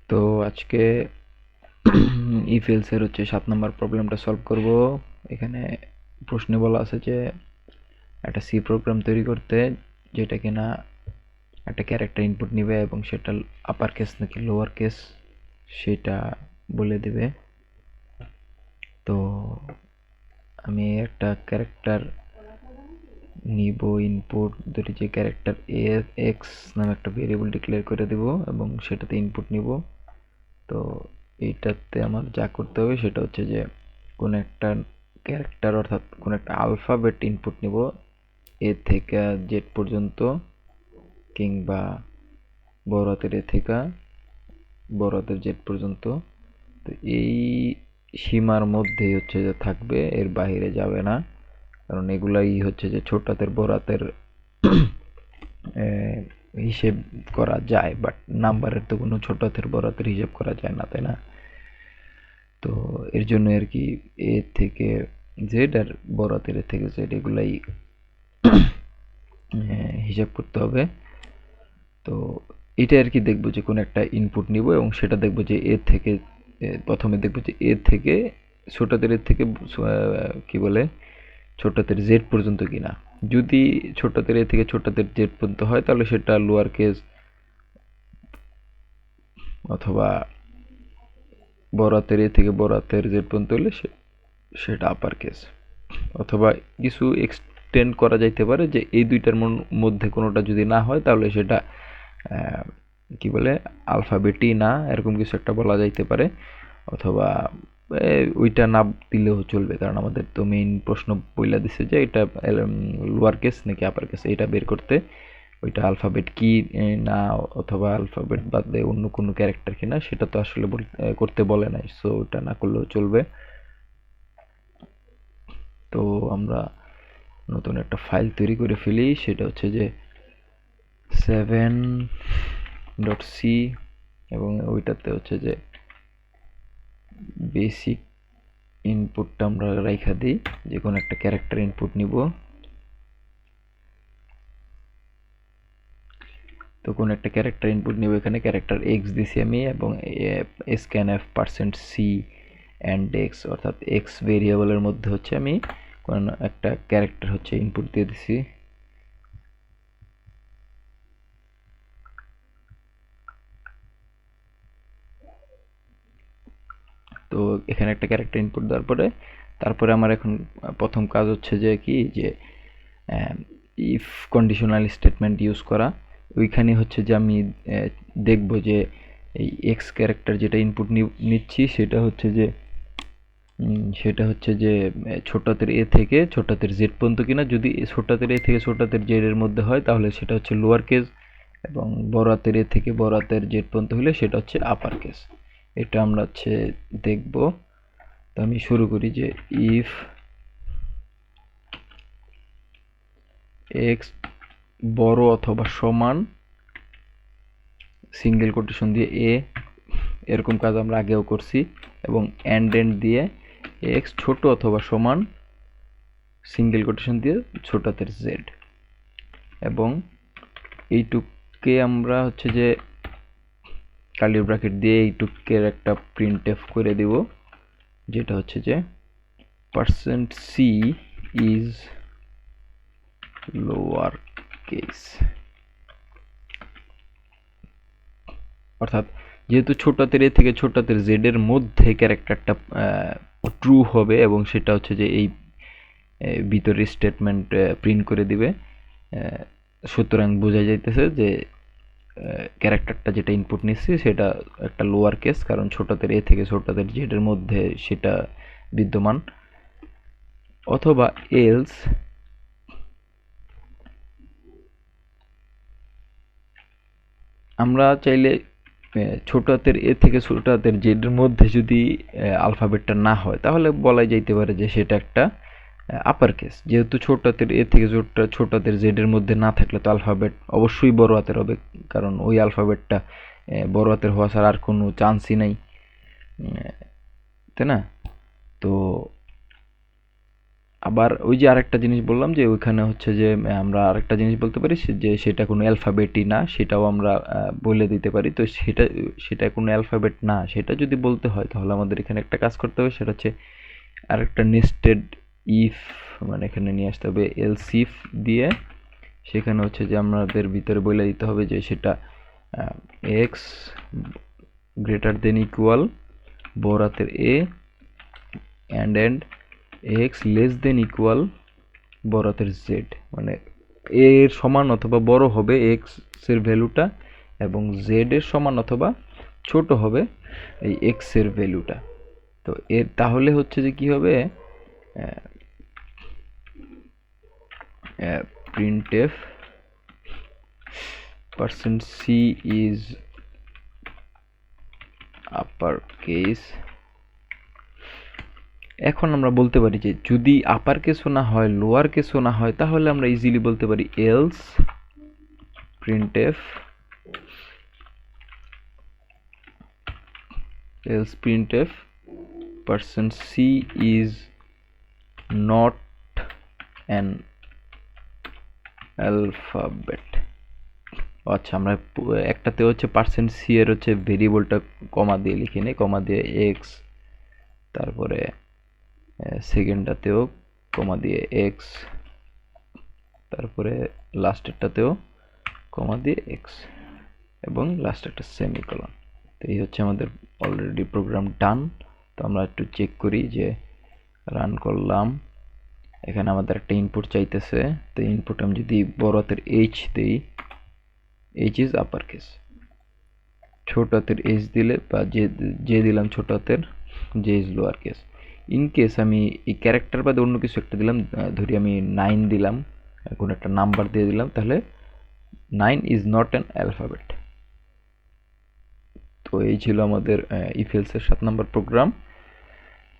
তো আজকে if else এর হচ্ছে 7 নম্বর প্রবলেমটা সলভ করব। এখানে প্রশ্নে বলা আছে যে একটা সি প্রোগ্রাম তৈরি করতে, যেটা কিনা একটা ক্যারেক্টার ইনপুট নিবে এবং সেটা আপার কেস নাকি লোয়ার কেস সেটা বলে দিবে। তো আমি একটা ক্যারেক্টার নিব ইনপুট, ধরি যে ক্যারেক্টার এক্স নামে একটা ভেরিয়েবল ডিক্লেয়ার করে দেব এবং সেটাতে ইনপুট নিব। তো এইটাতে আমার যা করতে হবে সেটা হচ্ছে যে কোন একটা ক্যারেক্টার অর্থাৎ কোন একটা আলফাবেট ইনপুট নিব এ থেকে জেড পর্যন্ত, কিংবা বড় হাতের এ থেকে বড় হাতের জেড পর্যন্ত। তো এই সীমার মধ্যেই হচ্ছে যে থাকবে, এর বাইরে যাবে না, কারণ এগুলাই হচ্ছে যে ছোট হাতের বড় হাতের হিসেব করা যায়, বাট নাম্বারের তো কোনো ছোট হাতের বড় হাতের হিসেব করা যায় না, তাই না? তো এর জন্য আর কি এ থেকে জেড আর বড় হাতের এ থেকে জেড এগুলাই হিসাব করতে হবে। তো এটা আর কি দেখবো যে কোন একটা ইনপুট নিব এবং সেটা দেখবো যে এ থেকে প্রথমে দেখবো যে এ থেকে ছোট হাতের এর থেকে কি বলে ছোট হাতের জেড পর্যন্ত কিনা। যদি ছোট হাতের এ থেকে ছোট হাতের জেড পর্যন্ত হয় তাহলে সেটা লোয়ার কেস, অথবা বড় হাতের এ থেকে বড় হাতের জেড পর্যন্ত হলে সেটা আপার কেস। অথবা কিছু এক্সটেন্ড করা যাইতে পারে যে এই দুইটার মধ্যে কোনোটা যদি না হয় তাহলে সেটা কি বলে আলফাবেটই না, এরকম কিছু একটা বলা যাইতে পারে। অথবা ওইটা না দিলেও চলবে, কারণ আমাদের তো মেইন প্রশ্ন বইলা দিছে যে এটা লোয়ার কেস নাকি আপার কেস এটা বের করতে। ওইটা আলফাবেট কি না, অথবা আলফাবেট বাদে অন্য কোনো ক্যারেক্টার কিনা সেটা তো আসলে করতে বলে নাই, সো ওটা না করলেও চলবে। তো আমরা নতুন একটা ফাইল তৈরি করে ফেলি, সেটা হচ্ছে যে 7.c, এবং ওইটাতে হচ্ছে যে বেসিক ইনপুটটা আমরা রাইখা দিই, যে কোনো একটা ক্যারেক্টার ইনপুট নিব। তো কোন একটা ক্যারেক্টার ইনপুট নিব, এখানে ক্যারেক্টার এক্স দিছি আমি, এবং scanf %c and x, অর্থাৎ এক্স ভেরিয়েবলের মধ্যে হচ্ছে আমি কোন একটা ক্যারেক্টার হচ্ছে ইনপুট দিয়ে দিছি। তো এখানে একটা ক্যারেক্টার ইনপুট দেওয়ার পরে তারপরে আমার এখন প্রথম কাজ হচ্ছে যে কি যে ইফ কন্ডিশনাল স্টেটমেন্ট ইউজ করা। ওইখানে হচ্ছে যে আমি দেখব যে এই এক্স ক্যারেক্টার যেটা ইনপুট নিচ্ছি সেটা হচ্ছে যে ছোট হাতের এ থেকে ছোট হাতের জেড পর্যন্ত কিনা। যদি ছোট হাতের এ থেকে ছোট হাতের জেড এর মধ্যে হয় তাহলে সেটা হচ্ছে লোয়ার কেস, এবং বড় হাতের এ থেকে বড় হাতের জেড পর্যন্ত হলে সেটা হচ্ছে আপার কেস। এটা আমরা হচ্ছে দেখব। তো আমি শুরু করি যে ইফ এক্স বড় অথবা সমান সিঙ্গেল কোটেশন দিয়ে এ, এরকম কাজ আমরা আগেও করছি, এবং এন্ড দিয়ে এক্স ছোট অথবা সমান সিঙ্গেল কোটেশন দিয়ে ছোট হাতের জেড, এবং এইটুককে আমরা হচ্ছে যে কার্লি ব্র্যাকেট দিয়ে এইটুকের একটা প্রিন্টএফ করে দিব, যেটা হচ্ছে যে %c is লোয়ার কেস। অর্থাৎ যেহেতু ছোট হাতের এ থেকে ছোট হাতের জেড এর মধ্যে ক্যারেক্টারটা ট্রু হবে, এবং সেটা হচ্ছে যে এই ভিতরের স্টেটমেন্ট প্রিন্ট করে দিবে, সুতরাং বোঝা যাইতেছে যে ক্যারেক্টারটা যেটা ইনপুট নিচ্ছি সেটা একটা লোয়ার কেস, কারণ ছোট হাতের এ থেকে ছোট হাতের জেড এর মধ্যে সেটা বিদ্যমান। অথবা এলস আমরা চাইলে ছোট হাতের এ থেকে ছোট হাতের জেড এর মধ্যে যদি আলফাবেটটা না হয় তাহলে বলাই যাইতে পারে যে সেটা একটা আপার কেস। যেহেতু ছোট হাতের এ থেকে ছোট হাতের জেড এর মধ্যে না থাকলে তো আলফাবেট অবশ্যই বড় হাতের হবে, কারণ ওই আলফাবেটটা বড় হাতের হওয়া ছাড়া আর কোনো চান্সই নাই, তাই না? তো আবার ওই যে আরেকটা জিনিস বললাম যে ওইখানে হচ্ছে যে আমরা আরেকটা জিনিস বলতে পারি যে সেটা কোনো অ্যালফাবেটই না, সেটাও আমরা বলে দিতে পারি। তো সেটা সেটা কোনো অ্যালফাবেট না সেটা যদি বলতে হয় তাহলে আমাদের এখানে একটা কাজ করতে হবে, সেটা হচ্ছে আরেকটা নেস্টেড ইফ, মানে এখানে নিয়ে আসতে হবে এলস ইফ দিয়ে। সেখানে হচ্ছে যে আমাদের ভিতরে বলে দিতে হবে যে সেটা এক্স গ্রেটার দেন ইকুয়াল বড় হাতের A and X less than equal বড় হাতের জেড, মানে এ এর সমান অথবা বড় হবে এক্স এর ভ্যালুটা এবং জেড এর সমান অথবা ছোট হবে এই এক্স এর ভ্যালুটা। তো এর তাহলে হচ্ছে যে কি হবে, printf %c is uppercase। এখন আমরা বলতে পারি যে যদি আপার কেসও না হয় লোয়ার কেসও না হয় তাহলে আমরা ইজিলি বলতে পারি else printf %c is not an alphabet। আচ্ছা, আমরা একটাতে হচ্ছে %c এর হচ্ছে ভেরিয়েবলটা কমা দিয়ে লিখে নিই, কমা দিয়ে এক্স, তারপরে সেকেন্ডটাতেও কমা দিয়ে এক্স, তারপরে লাস্টেরটাতেও কমা দিয়ে এক্স এবং লাস্টে একটা সেমিকোলন। তো এই হচ্ছে আমাদের অলরেডি প্রোগ্রাম ডান। তো আমরা একটু চেক করি যে রান করলাম, এখানে আমাদের একটা ইনপুট চাইতেছে। তো ইনপুট আমি যদি বড় হাতের এইচ দিই, এইচ ইজ আপার কেস, ছোট হাতের এইচ দিলে বা যে দিলাম ছোট হাতের, যে is lower case. In case আমি এই ক্যারেক্টার বাদে অন্য কিছু একটা দিলাম, ধরি আমি 9 দিলাম, কোনো একটা নাম্বার দিয়ে দিলাম, তাহলে 9 ইজ নট অ্যান অ্যালফাবেট। তো এই ছিল আমাদের ইফ এলস এর 7 নম্বর প্রোগ্রাম।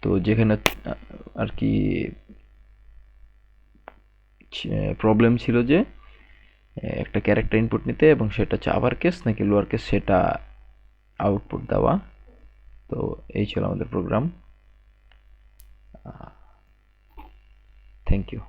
তো যেখানে আর কি প্রবলেম ছিল যে একটা ক্যারেক্টার ইনপুট নিতে এবং সেটা হচ্ছে আপার কেস নাকি লোয়ার কেস সেটা আউটপুট দেওয়া। তো এই ছিল আমাদের প্রোগ্রাম। Thank you.